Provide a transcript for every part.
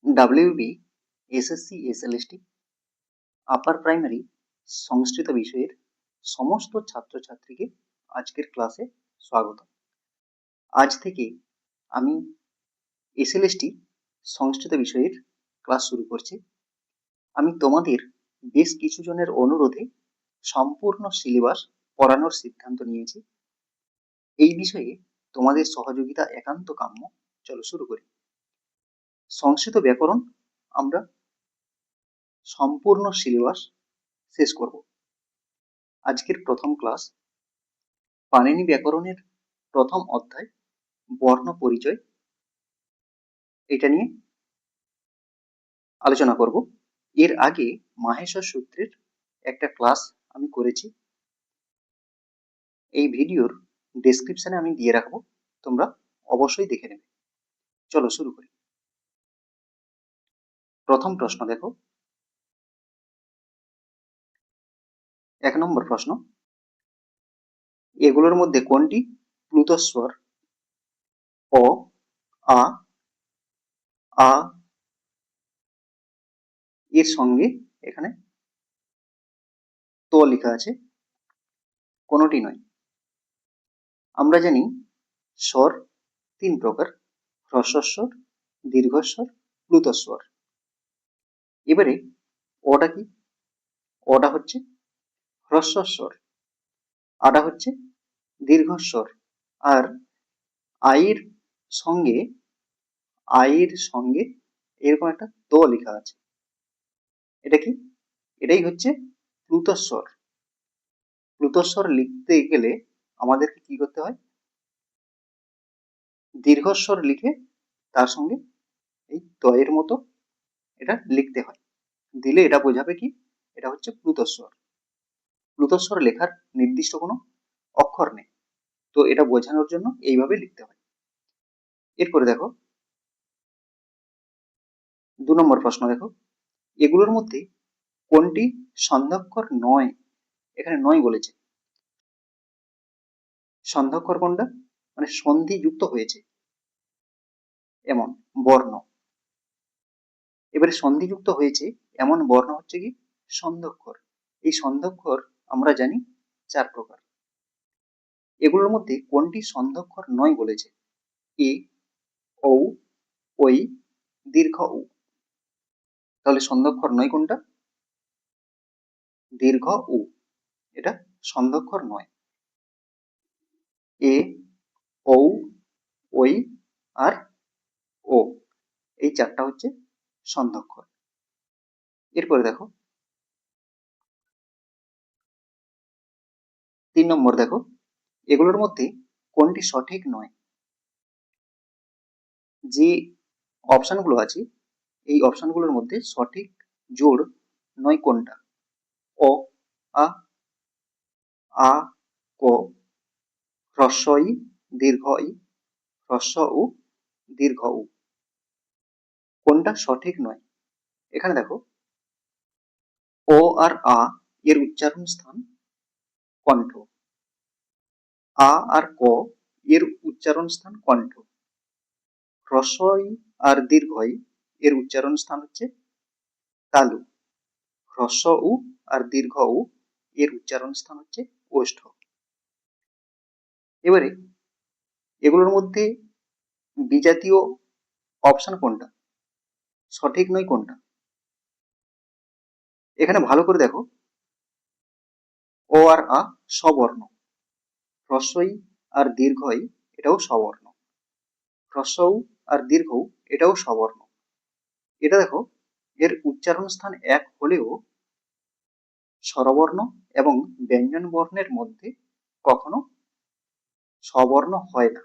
WB SSC SLST upper primary Sanskrit বিষয়ের সমস্ত ছাত্রছাত্রীকে আজকের ক্লাসে স্বাগত। আজ থেকে আমি SLST সংস্কৃত বিষয়ের ক্লাস শুরু করছি। আমি তোমাদের বেশ কিছু জনের অনুরোধে সম্পূর্ণ সিলেবাস পড়ানোর সিদ্ধান্ত নিয়েছি। এই বিষয়ে তোমাদের সহযোগিতা একান্ত কাম্য। চলো শুরু করি। সংস্কৃত ব্যাকরণ আমরা সম্পূর্ণ সিলেবাস শেষ করব। আজকের প্রথম ক্লাস পাণিনি ব্যাকরণের প্রথম অধ্যায় বর্ণ পরিচয়, এটা নিয়ে আলোচনা করব। এর আগে মাহেশ্বর সূত্রের একটা ক্লাস আমি করেছি, এই ভিডিওর ডেসক্রিপশনে আমি দিয়ে রাখবো, তোমরা অবশ্যই দেখে নেবে। চলো শুরু করি। প্রথম প্রশ্ন দেখো, 1 নম্বর প্রশ্ন, এগুলোর মধ্যে কোনটি প্লুতস্বর? অ, আ, আ এর সঙ্গে এখানে তো লেখা আছে, কোনোটি নয়। আমরা জানি স্বর 3 প্রকার, হ্রস্বস্বর, দীর্ঘস্বর, প্লুতস্বর। এবারে অটা কি? অটা হচ্ছে হ্রস্বস্বর, আটা হচ্ছে দীর্ঘস্বর, আর আয়ের সঙ্গে এরকম একটা তো লেখা আছে, এটা কি? এটাই হচ্ছে প্লুতস্বর। প্লুতস্বর লিখতে গেলে আমাদেরকে কি করতে হয়? দীর্ঘস্বর লিখে তার সঙ্গে এই তয়ের মতো এটা লিখতে হয়, দিলে এটা বোঝাবে কি এটা হচ্ছে প্লুতস্বর। প্লুতস্বর লেখার নির্দিষ্ট কোনো অক্ষর নেই, তো এটা বোঝানোর জন্য এইভাবে লিখতে হয়। এরপরে দেখো 2 নম্বর প্রশ্ন দেখো, এগুলোর মধ্যে কোনটি সন্ধ্যক্ষর নয়? এখানে নয় বলেছে। সন্ধ্যক্ষর কোনটা? মানে সন্ধি যুক্ত হয়েছে এমন বর্ণ। এবারে সন্ধিযুক্ত হয়েছে এমন বর্ণ হচ্ছে কি সন্ধ্যক্ষর। এই সন্ধ্যক্ষর আমরা জানি 4 প্রকার। এগুলোর মধ্যে কোনটি সন্ধ্যক্ষর নয় বলেছে? এ, ঔ, ওই, দীর্ঘ উ। তাহলে সন্ধ্যক্ষর নয় কোনটা? দীর্ঘ উ, এটা সন্ধ্যক্ষর নয়। এ, ঔ, ওই আর ও, এই 4টা হচ্ছে সন্ধ্যক্ষর। এরপরে দেখো 3 নম্বর দেখো, এগুলোর মধ্যে কোনটি সঠিক নয়? যে অপশনগুলো আছে এই অপশনগুলোর মধ্যে সঠিক জোড় নয় কোনটা? অ, আ, আ, ক, হ্রস্ব ই, দীর্ঘ ই, হ্রস্ব উ, দীর্ঘ উ। কোনটা সঠিক নয়? এখানে দেখো ও আর আ এর উচ্চারণ স্থান কণ্ঠ, আ আর ক এর উচ্চারণ স্থান কণ্ঠ, হ্রস্ব ই আর দীর্ঘ ই এর উচ্চারণ স্থান হচ্ছে তালু, হ্রস্ব উ আর দীর্ঘ উ এর উচ্চারণ স্থান হচ্ছে ওষ্ঠ। এবারে এগুলোর মধ্যে বিজাতীয় অপশন কোনটা? সঠিক নয় কোনটা? এখানে ভালো করে দেখো, ও আর আ স্ববর্ণ, হ্রস্ব ই আর দীর্ঘ ই এটাও স্ববর্ণ, হ্রস্ব উ আর দীর্ঘ উ এটাও স্ববর্ণ। এটা দেখো এর উচ্চারণ স্থান এক হলেও স্বরবর্ণ এবং ব্যঞ্জন বর্ণের মধ্যে কখনো স্ববর্ণ হয় না।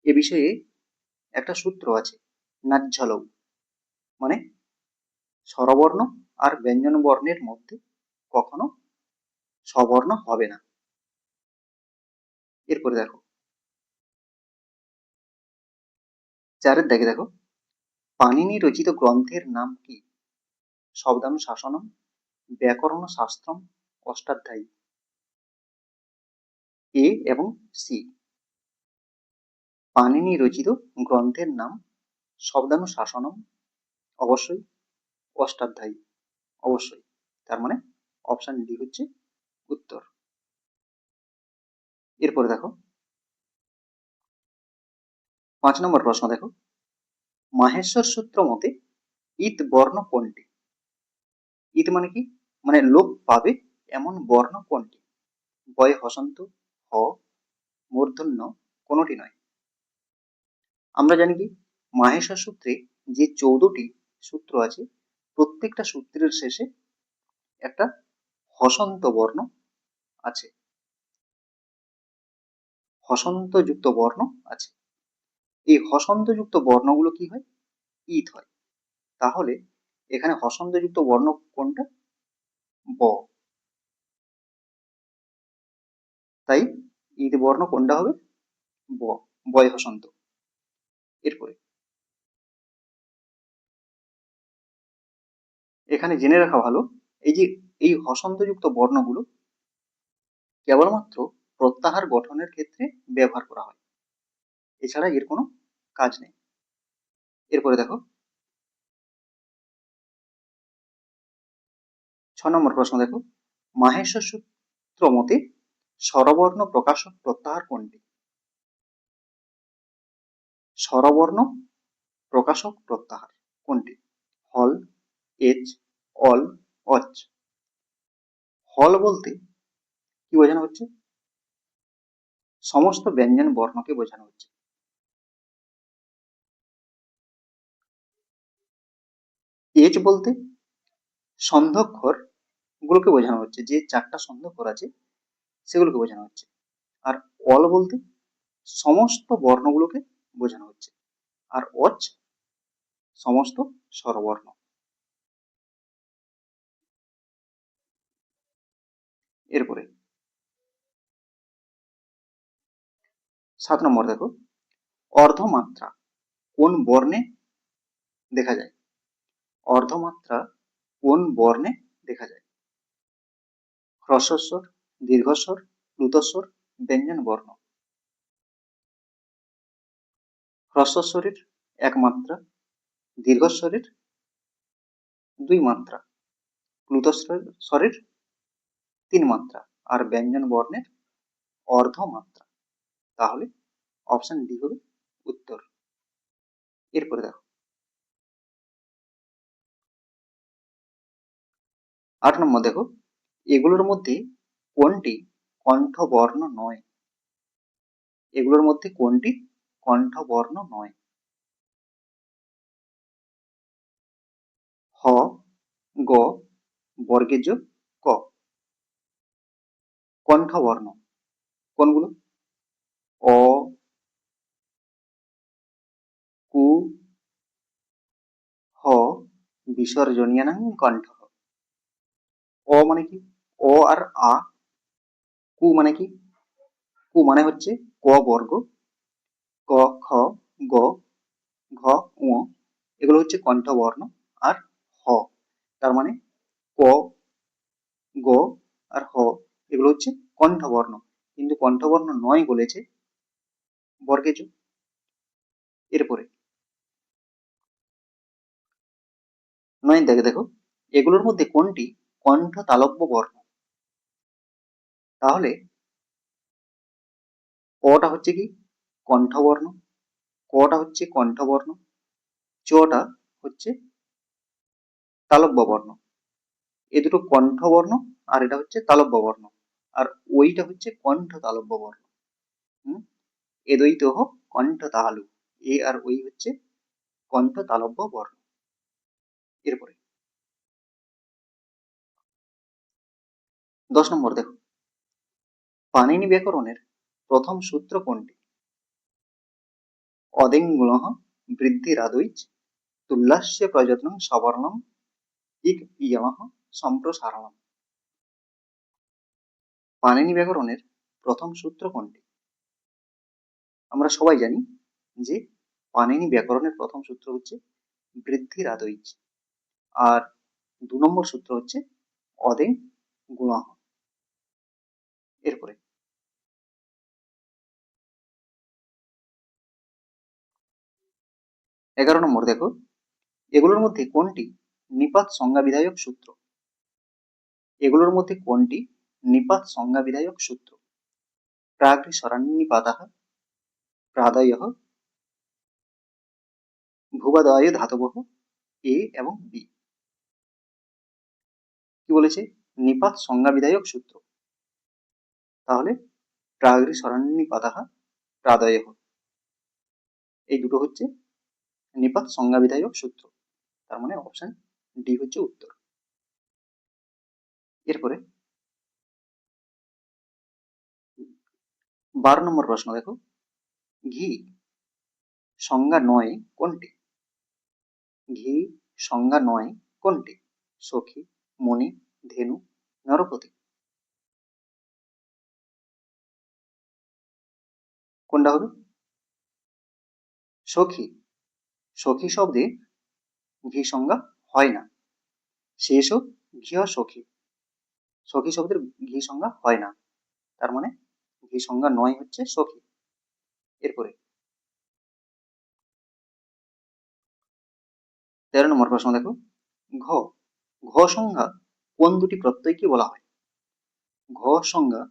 এ বিষয়ে একটা সূত্র আছে, নাজ্ঝলৌ, মানে স্বরবর্ণ আর ব্যঞ্জন বর্ণের মধ্যে কখনো স্ববর্ণ হবে না। এরপরে দেখো 4 দাগে দেখো, পাণিনি রচিত গ্রন্থের নাম কি? শব্দানুশাসনম, ব্যাকরণ শাস্ত্রম, অষ্টাধ্যায়ী। এ এবং সি। পাণিনি রচিত গ্রন্থের নাম শব্দানুশাসনম, অবশ্যই অষ্টাধ্যায়ী, অবশ্যই। তার মানে অপশন ডি হচ্ছে উত্তর। এরপরে দেখো 5 নম্বর প্রশ্ন দেখো, মাহেশ্বর সূত্র মতে ইত বর্ণ কোনটি? ইত মানে কি? মানে লোপ পাবে এমন বর্ণ কোনটি? বয় হসন্ত, হ, মূর্ধন্য, কোনটি নয়। আমরা জানি কি মাহেশ্বর সূত্রে যে 14টি সূত্র আছে, প্রত্যেকটা সূত্রের শেষে একটা হসন্ত বর্ণ আছে, হসন্তযুক্ত বর্ণ আছে। এই হসন্তযুক্ত বর্ণগুলো কি হয়? ইত হয়। তাহলে এখানে হসন্তযুক্ত বর্ণ কোনটা? ব। তাই ইত বর্ণ কোনটা হবে? ব, বয় হসন্ত। এরপরে এখানে জেনে রাখা ভালো, এই যে এই হসন্তযুক্ত বর্ণগুলো কেবলমাত্র প্রত্যাহার গঠনের ক্ষেত্রে ব্যবহার করা হয়, এছাড়া এর কোনো কাজ নেই। এরপরে দেখো 6 নম্বর প্রশ্ন দেখো, মাহেশ্বর সূত্র মতে স্বরবর্ণ প্রকাশক প্রত্যাহার কোনটি? স্বরবর্ণ প্রকাশক প্রত্যাহার কোনটি? হল, এচ, অল, অচ। হল বলতে কি বোঝানো হচ্ছে? সমস্ত ব্যঞ্জন বর্ণকে বোঝানো হচ্ছে। এচ বলতে সন্ধ্যক্ষর গুলোকে বোঝানো হচ্ছে, যে 4টা সন্ধ্যক্ষর আছে সেগুলোকে বোঝানো হচ্ছে। আর অল বলতে সমস্ত বর্ণগুলোকে বোঝানো হচ্ছে। আর অচ সমস্ত স্বরবর্ণ। এরপরে 7 নম্বর দেখো, অর্ধমাত্রা কোন বর্ণে দেখা যায়? অর্ধমাত্রা কোন বর্ণে দেখা যায়? হ্রস্বস্বর, দীর্ঘস্বর, প্লুতস্বর, ব্যঞ্জন বর্ণ। হ্রস্বস্বরের 1 মাত্রা, দীর্ঘস্বরের 2 মাত্রা, প্লুতস্বরের 3 মাত্রা, আর ব্যঞ্জন বর্ণের অর্ধমাত্রা। তাহলে অপশন ডি হবে উত্তর। এরপরে দেখো 8 নম্বর দেখো, এগুলোর মধ্যে কোনটি কণ্ঠবর্ণ নয়? এগুলোর মধ্যে কোনটি কণ্ঠবর্ণ নয়? হ, গ, বর্গেজ, ক। কণ্ঠবর্ণ কোনগুলো? অ, কু, হ, বিসর্জনীয়ানাং কণ্ঠ। অ মানে কি? অ আর আ। কু মানে কি? কু মানে হচ্ছে ক বর্গ, ক, খ, গ, ঘ, ঙ, এগুলো হচ্ছে কণ্ঠবর্ণ। আর হ, তার মানে ক, গ আর হ, এগুলো হচ্ছে কণ্ঠবর্ণ। কিন্তু কণ্ঠবর্ণ নয় বলেছে বর্গেজ। এরপরে 9 দেখে দেখো, এগুলোর মধ্যে কোনটি কণ্ঠ তালব্য বর্ণ? তাহলে অটা হচ্ছে কি কণ্ঠবর্ণ, কটা হচ্ছে কণ্ঠবর্ণ, চটা হচ্ছে তালব্য বর্ণ। এ দুটো কণ্ঠবর্ণ আর এটা হচ্ছে তালব্য বর্ণ। আর ওইটা হচ্ছে কণ্ঠ তালব্য বর্ণ। হুম, এ দ্বৈত কণ্ঠ তালু, এ আর ওই হচ্ছে কণ্ঠ তালব্য বর্ণ। এরপরে 10 নম্বর দেখো, পাণিনি ব্যাকরণের প্রথম সূত্র কোনটি? অদেঙ্গুণঃ বৃদ্ধিরাদৈচ তুল্যাস্য প্রযত্নং সবর্ণম ইক ইয়মঃ সম্প্রসারণম। পাণিনি ব্যাকরণের প্রথম সূত্র কোনটি? আমরা সবাই জানি যে পাণিনি ব্যাকরণের প্রথম সূত্র হচ্ছে বৃদ্ধিরাদৈচ, আর 2 নম্বর সূত্র হচ্ছে অদেং গুণঃ। এরপরে 11 নম্বর দেখো, এগুলোর মধ্যে কোনটি নিপাত সংজ্ঞা বিধায়ক সূত্র? এগুলোর মধ্যে কোনটি নিপাত সংজ্ঞা বিধায়ক সূত্র? প্রাগৃসরান্নিপাতः, প্রাদায়ঃ, ভূবাদয় ধাতবঃ, এ এবং বি। কি বলেছে? নিপাত সংজ্ঞা বিধায়ক সূত্র। তাহলে প্রাগৃসরান্নিপাতः, প্রাদায়ঃ, এই দুটো হচ্ছে নিপাত সংজ্ঞা বিধায়ক সূত্র। তার মানে অপশন ডি হচ্ছে উত্তর। এরপরে 12 নম্বর প্রশ্ন দেখো, ঘি সংজ্ঞা নয় কোনটি? ঘি সংজ্ঞা নয় কোনটি? সখী, মণি, ধেনু, নরপতি। কোনটা হবে? সখী। সখী শব্দে ঘি সংজ্ঞা হয় না। শেষ হোক ঘি সখী, সখী শব্দের ঘি সংজ্ঞা হয় না, তার মানে ঘি সংজ্ঞা নয় হচ্ছে সখী। এরপরে 13 নম্বর প্রশ্ন দেখো, ঘ ঘ সংজ্ঞা কোন দুটি প্রত্যয়কে বলা হয়? ঘ সংজ্ঞা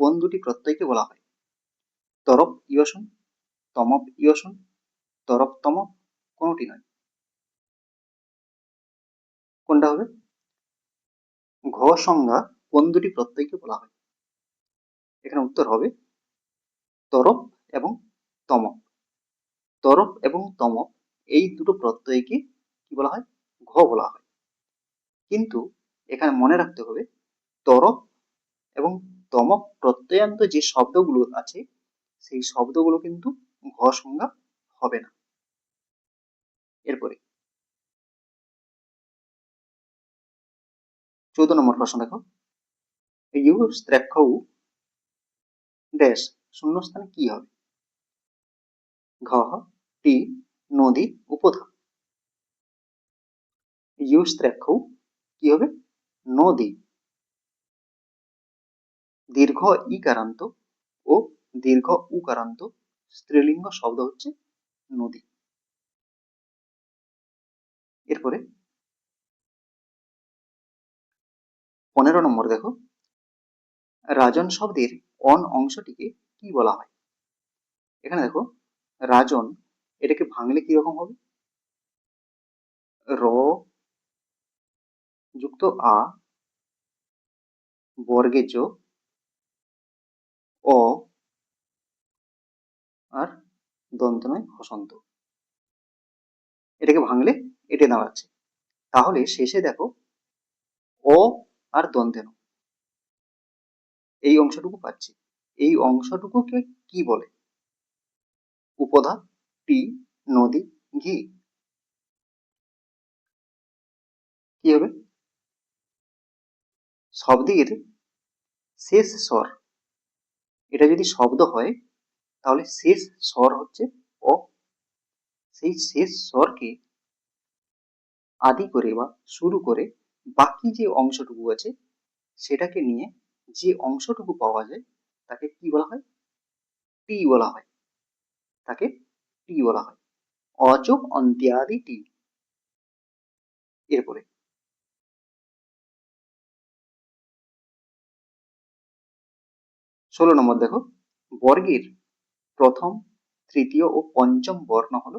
কোন দুটি প্রত্যয়কে বলা হয়? তরপ ইয়সন, তমপ ইয়সন, তরপ তমপ, কোনটি নয়। কোনটা হবে? ঘ সংজ্ঞা কোন দুটি প্রত্যয়কে বলা হয়? এখানে উত্তর হবে তরপ এবং তমপ। তরপ এবং তমপ এই দুটো প্রত্যয়কে কি বলা হয়? ঘ বলা হয়। কিন্তু এখানে মনে রাখতে হবে তরপ এবং তমপ প্রত্যয়ান্ত যে শব্দগুলো আছে সেই শব্দগুলো কিন্তু ঘ সংজ্ঞা হবে না। এরপরে 14 নম্বর প্রশ্ন দেখো, ইউ স্ত্রেক্ষৌ ড্যাশ শূন্যস্থানে কি হবে? ঘ টি নদী উপধা। ইউ স্ত্রেক্ষৌ কি হবে? নদী। দীর্ঘ ইকারান্ত ও দীর্ঘ উকারান্ত স্ত্রীলিঙ্গ শব্দ হচ্ছে নদী। এরপরে 15 নম্বর দেখো, রাজন শব্দের অন অংশটিকে কি বলা হয়? এখানে দেখো রাজন এটাকে ভাঙলে কিরকম হবে? র যুক্ত আ বর্গে জ অ আর দন্ত নয় হসন্ত, এটাকে ভাঙলে এটে দাঁড়াচ্ছে। তাহলে শেষে দেখো অ আর দন্তে ন, এই অংশটুকু পাচ্ছি। এই অংশটুকুকে কি বলে? উপধা, টি, নদী, ঘি। কি হবে? শব্দের শেষ স্বর, এটা যদি শব্দ হয় তাহলে শেষ স্বর হচ্ছে অ। সেই শেষ স্বরকে আদি করে বা শুরু করে বাকি যে অংশটুকু আছে সেটাকে নিয়ে যে অংশটুকু পাওয়া যায় তাকে কি বলা হয়? টি বলা হয়। তাকে টি বলা হয়। অযোগ অন্ত্যাদি টি। এরপরে 16 নম্বর দেখো, বর্গের প্রথম, তৃতীয় ও পঞ্চম বর্ণ হলো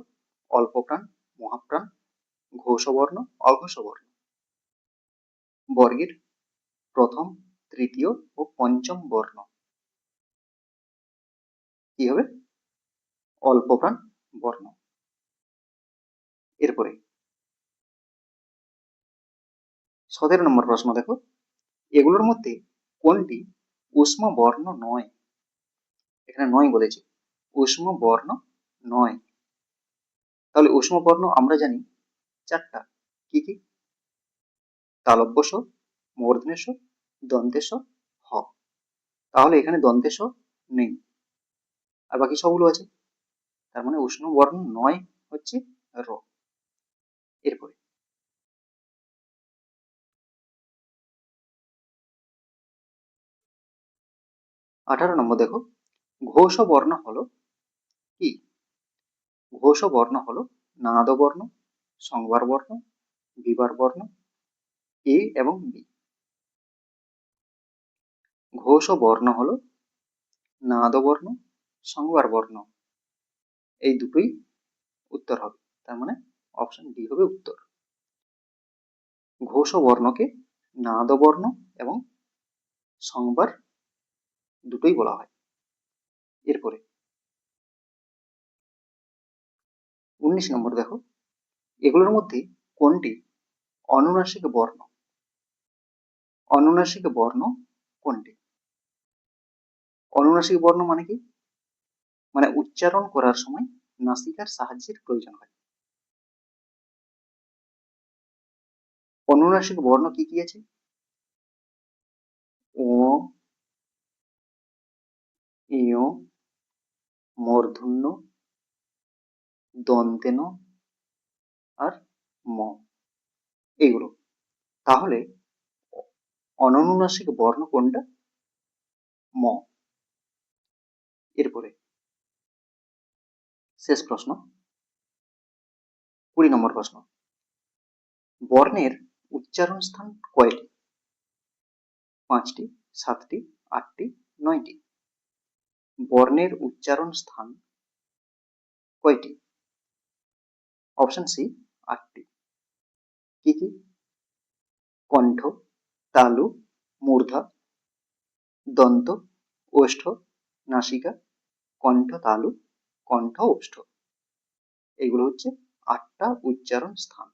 অল্পপ্রাণ, মহাপ্রাণ, ঘোষবর্ণ, অঘোষবর্ণ। বর্গের প্রথম, তৃতীয় ও পঞ্চম বর্ণ কি হবে? অল্পপ্রাণ বর্ণ। এরপরে 17 নম্বর প্রশ্ন দেখো, এগুলোর মধ্যে কোনটি উষ্ম বর্ণ নয়? এখানে নয় বলেছে, উষ্ম বর্ণ নয়। তাহলে উষ্ম বর্ণ আমরা জানি চারটা, কি কি? তালব্য স, মূর্ধন্য ষ, দন্তেশ, হ। তাহলে এখানে দন্তেশ নেই, আর বাকি সবগুলো আছে। তার মানে উষ্ণ বর্ণ নয় হচ্ছে র। এরপরে 18 নম্বর দেখো, ঘোষ বর্ণ হলো কি? ঘোষ বর্ণ হলো নাদ বর্ণ, সংবার বর্ণ, বিবার বর্ণ, এ এবং বি। ঘোষ বর্ণ হলো নাদ বর্ণ, সংবার বর্ণ, এই দুটোই উত্তর হবে। তার মানে অপশন ডি হবে উত্তর। ঘোষ বর্ণকে নাদ বর্ণ এবং সংবার দুটোই বলা হয়। এরপরে 19 নম্বর দেখো, এগুলোর মধ্যে কোনটি অনুনাসিক বর্ণ? অনুনাসিক বর্ণ কোনটি? অনুনাসিক বর্ণ মানে কি? মানে উচ্চারণ করার সময় নাসিকার সাহায্যের প্রয়োজন হয়। অনুনাসিক বর্ণ কি কি আছে? ও, ইয়, মূর্ধন্য, দন্তেন আর ম, এগুলো। তাহলে অনুনাসিক বর্ণ কোনটা? ম। এরপরে শেষ প্রশ্ন, 20 নম্বর প্রশ্ন, বর্ণের উচ্চারণ স্থান কয়টি? 5টি, 7টি, 8টি, 9টি? বর্ণের উচ্চারণ স্থান কয়টি? অপশন সি 8টি। কি কি? কণ্ঠ, তালু, মূর্ধা, দন্ত, ওষ্ঠ, নাসিকা, কণ্ঠ তালু, কণ্ঠ ওষ্ঠ, এগুলো হচ্ছে 8টা উচ্চারণ স্থান।